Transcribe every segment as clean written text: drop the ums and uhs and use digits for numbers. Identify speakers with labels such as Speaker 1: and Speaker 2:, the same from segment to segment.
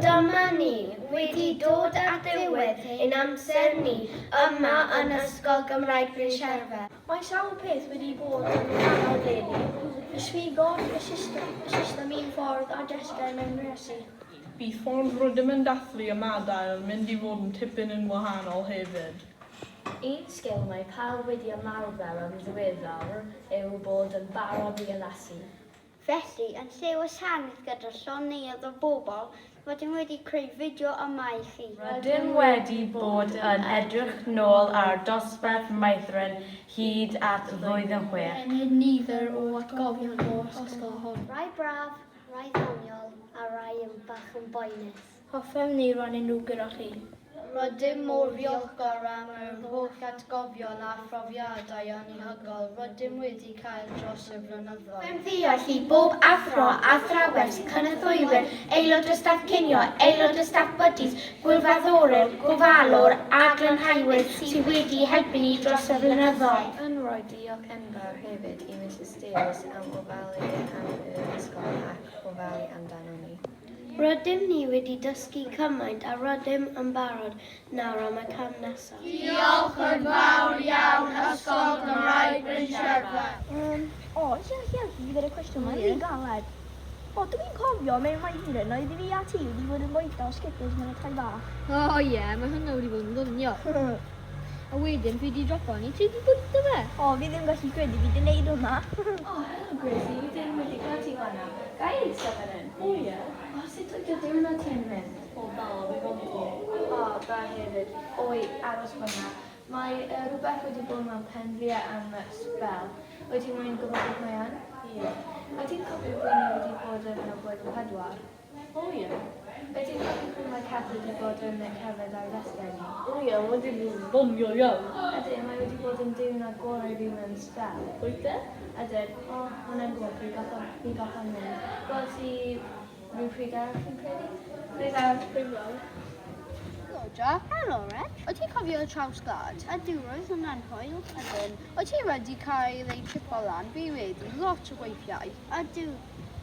Speaker 1: dyma ni wedi dod at ddiwedd ein amser ni yma yn Ysgol Gymraeg Bryn Sherfa.
Speaker 2: Mae sawl peth wedi bod yn wahanol leni. Ysfigodd y system un ffordd a dysgau mewn resi.
Speaker 3: Bydd ffordd rydym yn dathlu ymadael mynd i fod yn tipyn yn wahanol hefyd.
Speaker 4: Un sgil mae pawb wedi ymarfer yn ddiweddar yw bod yn barod i ylasu.
Speaker 5: Felly, yn lle wasanaeth gyda llonydd o bobl, rydym wedi creu fideo yma i chi.
Speaker 4: Rydym wedi bod yn edrych nôl ar dosbarth maethryn hyd at flwyddyn 6.
Speaker 2: Enid nifer o atgofion o'r ysgol hon.
Speaker 5: Rai braf, rai ddoniol, a rai yn bach yn boenus.
Speaker 2: Hoffem ni rhan nhw gyda chi.
Speaker 1: Rydym mor ddiolchgar am yr holl atgofion a phrofiadau anhygoel rydym wedi cael dros y blynyddoedd.
Speaker 2: Fe'n ddeall i bob athro, athrawes, cynyddwywyr, aelod o staff cinio, aelod o staff buddies, gwirfoddwyr, gofalwr a glanhauwyr sydd wedi helpu ni dros y blynyddoedd.
Speaker 4: Yn rhoi diolch enfawr hefyd i Mrs Steels am ofalu am yr ysgol ac ofalu amdano ni.
Speaker 5: Rydym ni wedi dysgu cymaint a rydym yn barod nawr am y cam nesaf.
Speaker 1: Diolch yn fawr iawn Ysgol Gymraeg Bryn Sherfa.
Speaker 2: Gyda'r cwestiwn mae'n rhy galed. Dwi'n cofio mewn mae hyn oedd i fi a ti wedi bod yn bwyta o skippers mewn y tai bach.
Speaker 6: Mae hwnna wedi bod yn ddoniol. A wedyn, fi wedi dropo ni, ti wedi bwyta fe?
Speaker 2: Fi ddim gallu credu fi wedi gwneud hwnna.
Speaker 4: Helo Gracie, fi ddim wedi cael ti fanna. Gai eistedd fan hyn? O ie. Sut oedd diwrnod ti'n mynd? O dal, fi gofio ti. Da hefyd. Oi, aros fanna. Mae rhywbeth wedi bod mewn pen fi am sbel. Wyt ti'n mwyn gwybod beth mae yn? Ie. Wyt ti'n cofio bod ni wedi bod yn y blwyddyn 4? O ie. Wyt ti'n cofio pryd mae Cathy wedi bod yn cerdded ar ddesgau ni? O ie, mae wedi bod yn ddoniol iawn. Ydyn, mae wedi bod yn diwrnod gorau fi mewn sbel. Wyt e? Ydyn, hwnna'n gwybod, fi goffan mynd. Gweld ti rhywbryd arall yn credu? Rwy'n arall, rhywbryd.
Speaker 5: Helo, Jack. Helo, Reg. Wyt ti'n cofio y trawsgad? Ydw, roedd hwnna'n hwyl. Ydyn. Wyt ti wedi cael ei tripo lan? Fi wedi lot o weithiau. Ydw,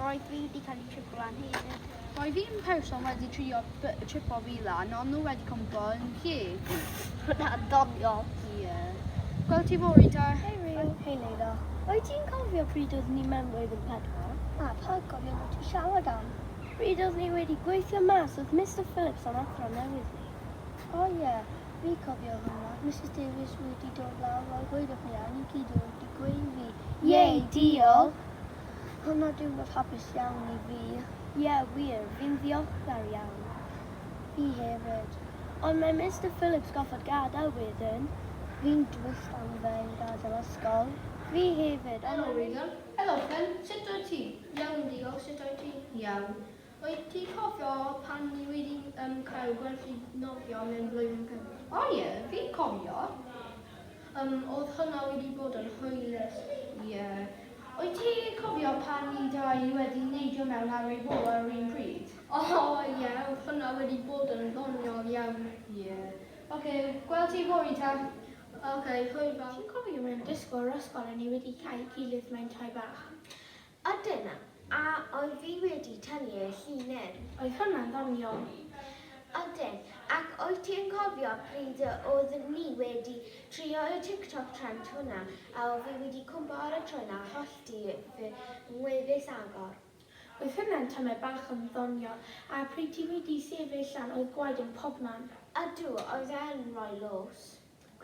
Speaker 5: roedd fi wedi cael ei tripo lan hefyd. Roedd fi'n person wedi trio tripo fi lan, ond nhw wedi cwmpo yn lle. Hwnna'n doniol. Ie. Gweld ti fori ta? Hei, Rio. Hei, Leila. Wyt ti'n cofio pryd oedd ni mewn blwyddyn 4? Pa cofio bod ti'n siarad am? Pryd oedd ni wedi gweithio mas oedd Mr Phillips am athro newydd ni. O ie, fi cofio hwnna. Mrs Davies wedi dod lawr a gweithio chi a ni gyd wedi gweud fi. Ie, diolch. Hwnna diwrnod hapus iawn i fi. Ie, wir, fi'n ddiolchgar iawn. Fi hefyd. Ond mae Mr Phillips goffod gadael wedyn. Fi'n dwyst am fe yn gadael ysgol. Fi hefyd.
Speaker 1: Helo Regan. Helo Ffilm, sut wyt ti? Iawn diolch, sut wyt ti? Iawn. Wyt ti cofio pan ni wedi cael gwerthu nofio mewn blwyddyn 5? O ie, fi'n cofio. Oedd hwnna wedi bod yn hwylus. Ie. Wyt ti cofio pan ni dau wedi neidio mewn ar ei bol ar un pryd? O ie, oedd hwnna wedi bod yn ddoniol iawn. Ie. Oce, gweld ti fori ta? Oce, hwyl fawr.
Speaker 2: Ti'n cofio mewn disgwyl ysgol a ni wedi cael gilydd mewn tai bach?
Speaker 5: Ydyn, a oedd fi wedi tynnu y llinyn.
Speaker 2: Oedd hwnna'n ddoniol.
Speaker 5: Ydyn, ac wyt ti'n cofio pryd oedd ni wedi trio y TikTok trend hwnna a oedd fi wedi cwmpo ar y trwyn a hollti fy ngwefus agor.
Speaker 2: Oedd hwnna'n tymau bach yn ddoniol a pryd ti wedi sefyll lan oedd gwaed yn pobman.
Speaker 5: Ydw, oedd e'n rhoi los.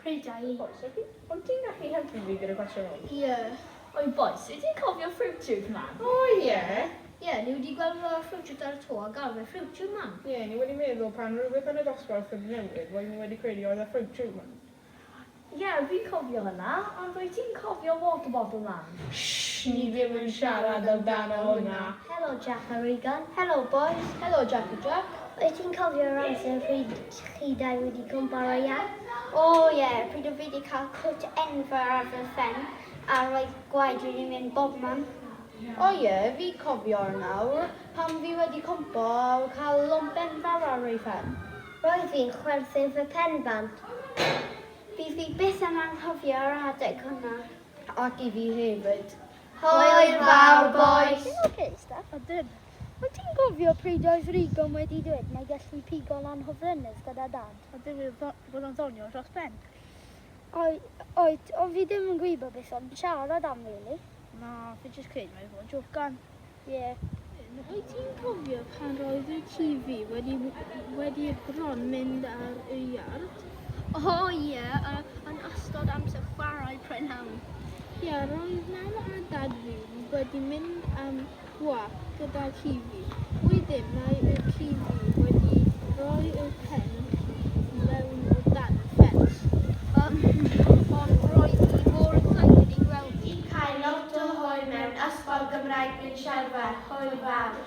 Speaker 2: Credau i.
Speaker 3: Ond ti'n gallu helpu fi gyda cwestiwn hwn?
Speaker 1: Ie.
Speaker 4: Oi boes, wyt ti'n cofio fruit tube man?
Speaker 3: O ie.
Speaker 1: Ie, ni wedi gweld fy ffrwtiwt ar y to a gael fy ffrwtiwt man.
Speaker 3: Ie, ni wedi meddwl pan rhywbeth yn y dosbarth yn newid, roedd ni wedi credu oedd y fruit tube man.
Speaker 4: Ie, fi'n cofio hynna, ond wyt ti'n cofio water bottle man?
Speaker 3: Ni ddim yn siarad amdano hwnna.
Speaker 5: Helo Jack a Regan. Helo boys.
Speaker 1: Helo Jack a Jack.
Speaker 5: Wyt ti'n cofio'r amser pryd chi dau wedi cwmpo ar y iard? O ie, pryd oedd fi wedi cael cwt enfawr ar fy ffen a roedd gwaed wedi mynd bobman.
Speaker 1: O ie, fi cofio nawr pan fi wedi cwmpo a cael lompen fawr ar ei ffen.
Speaker 5: Roedd fi'n chwerthin fy pen bant. Bydd fi byth yn anghofio'r adeg hwnna.
Speaker 1: Ac i fi hefyd.
Speaker 5: Hwyl fawr, boys!
Speaker 2: Oce, Steph. Ydyn.
Speaker 5: Wyt ti'n gofio pryd oedd Regan wedi dweud mae gallu pigo lan hofrennydd gyda dad?
Speaker 6: A ddim bod o'n ddonio dros ben.
Speaker 5: Oed, ond fi ddim yn gwybod beth o'n siarad am, really.
Speaker 6: Na, fi jyst credu mae fod yn jocan.
Speaker 5: Ie.
Speaker 6: Wyt ti'n cofio pan roedd y TV wedi bron mynd ar y iard?
Speaker 1: O ie, yn ystod amser chwarae prynhawn.
Speaker 6: Ie, roedd mam a dad fi wedi mynd am walk gyda'r TV. Wedyn mae y TV wedi rhoi y pen mewn o dan y ffens.
Speaker 1: Ond roedd hi mor excited i gweld hi.
Speaker 2: Cael lot o hwyl mewn ysgol Gymraeg Bryn Sherfar, hwyl fawr.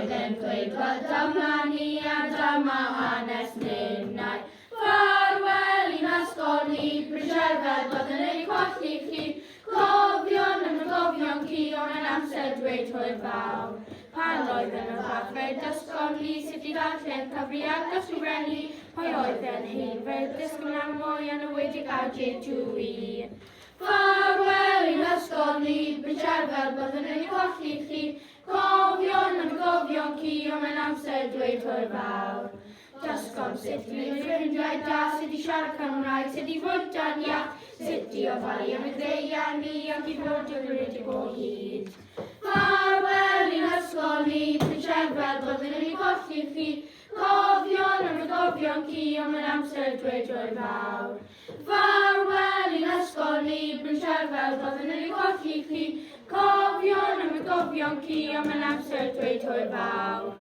Speaker 2: oedd yn dweud wel dyma ni a dyma hanes ninnau. Ffarwel i'n ysgol ni, Brynjerfed oedd yn ei colli chi. Cofion yn y gofion ci, ond yn amser dweud hwyl fawr. Pan oedd yn y fathfed ysgol ni, sut i ddarllen cyfri ac ysgrifennu. Pwy oedd yn hyn, fe ddysgu am mwy yn y wedi cael J2E. Ffarwel i'n ysgol ni, Brynjerfed oedd yn ei colli chi. Cofion yn y gofion ci, ond yn amser dweud hwyl fawr. Dysgol sut i wneud ffrindiau da, sut i siarad Cymraeg, sut i fwyta'n iach, sut i ofalu am y ddeian ni ac i fod yn rydych o hyd. Ffarwel i'n ysgol ni, Brynjerfed oedd yn ei colli chi. Cofion yn y gofion ci, ond yn amser dweud hwyl fawr. Ffarwel i'n ysgol ni, Brynjerfed oedd yn ei colli chi. Cofion yn y gofion ci, ond yn amser dweud hwyl fawr.